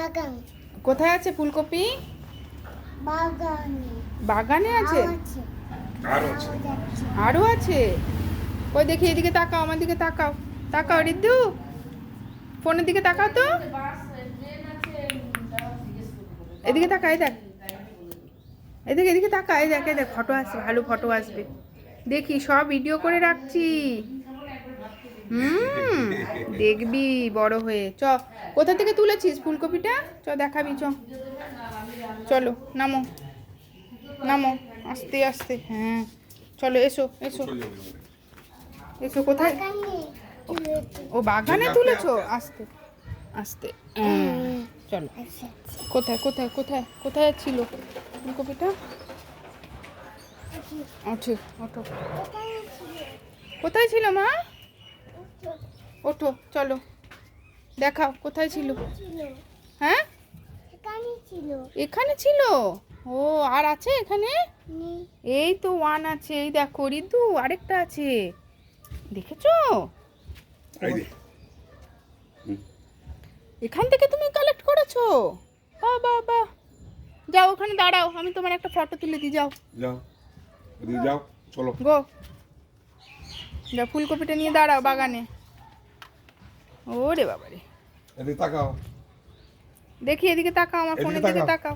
বাগান। কোথায় আছে ফুলকপি? বাগানে। বাগানে আছে? আরো আছে? ওই দেখি, এদিকে তাকাও, আমার দিকে তাকাও। তাকাও রিদ্ধু, ফোনের দিকে তাকাও তো। এদিকে তাকা, এই দেখ, এদিকে এদিকে তাকা, এই দেখ, এই দেখ, ফটো আসবে, ভালো ফটো আসবে। দেখি, সব ভিডিও করে রাখছি। দেখবি বড় হয়ে। চ, কোথা থেকে তুলেছিস ফুলকপিটা? চ দেখাবি, চ। চলো নামো, নামো, আস্তে আস্তে। হ্যাঁ, চলো, এসো এসো এসো। কোথায়? ও বাগানে তুলেছো? আস্তে আস্তে। চলো। কোথায় কোথায় কোথায় কোথায় ছিল ফুলকপিটা? ওঠো ওঠো। কোথায় ছিল মা? ওঠো, চলো দেখাও কোথায় ছিল। হ্যাঁ, এখানে ছিল। ও, আর আছে এখানে? এই তো ওয়ান আছে, এই দেখো রিদু, আরেকটা আছে, দেখেছো? এখান থেকে তুমি কালেক্ট করেছো? বাহ বাহ বাহ। যাও ওখানে দাঁড়াও, আমি তোমার একটা ফটো তুলে দিই। যাও যাও, এদিকে যাও, চলো। গো, যাও ফুলকপিটা নিয়ে দাঁড়াও বাগানে। ওরে বাবারে, এদিকে তাকাও, দেখি এদিকে তাকাও, আমার এদিকে ফোনের দিকে তাকাও। তাকাও।